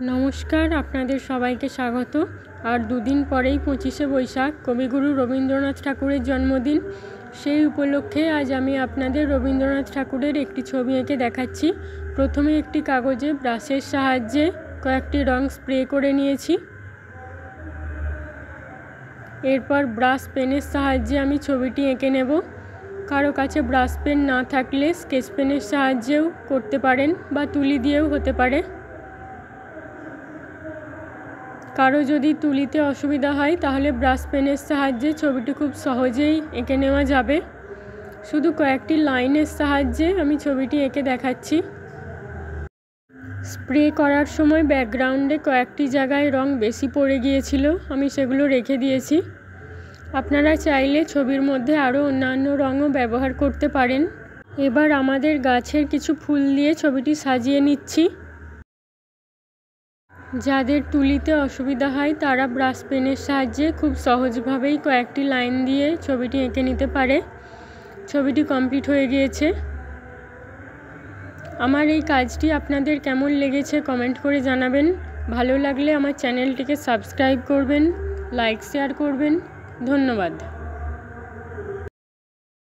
নমস্কার, আপনাদের সবাইকে স্বাগত। আর দুদিন পরেই 25শে বৈশাখ কবিগুরু রবীন্দ্রনাথ ঠাকুরের জন্মদিন। সেই উপলক্ষে আজ আমি আপনাদের রবীন্দ্রনাথ ঠাকুরের একটি ছবি এঁকে দেখাচ্ছি। প্রথমে একটি কাগজে ব্রাশের সাহায্যে কয়েকটি রং স্প্রে করে নিয়েছি। এরপর ব্রাশ পেনের সাহায্যে আমি ছবিটি এঁকে নেব। কারো কাছে ব্রাশ পেন না থাকলে স্কেচ পেনের সাহায্যেও করতে পারেন বা তুলি দিয়েও হতে পারে। কারো যদি তুলিতে অসুবিধা হয় তাহলে ব্রাশ পেনের সাহায্যে ছবিটি খুব সহজেই এঁকে নেওয়া যাবে। শুধু কয়েকটি লাইনের সাহায্যে আমি ছবিটি এঁকে দেখাচ্ছি। স্প্রে করার সময় ব্যাকগ্রাউন্ডে কয়েকটি জায়গায় রং বেশি পড়ে গিয়েছিল, আমি সেগুলো রেখে দিয়েছি। আপনারা চাইলে ছবির মধ্যে আরও অন্যান্য রঙও ব্যবহার করতে পারেন। এবার আমাদের গাছের কিছু ফুল দিয়ে ছবিটি সাজিয়ে নিচ্ছি। যাদের তুলিতে অসুবিধা হয় তারা ব্রাশ পেনের সাহায্যে খুব সহজভাবেই কয়েকটি লাইন দিয়ে ছবিটি এঁকে নিতে পারে। ছবিটি কমপ্লিট হয়ে গিয়েছে। আমার এই কাজটি আপনাদের কেমন লেগেছে কমেন্ট করে জানাবেন। ভালো লাগলে আমার চ্যানেলটিকে সাবস্ক্রাইব করবেন, লাইক শেয়ার করবেন। ধন্যবাদ।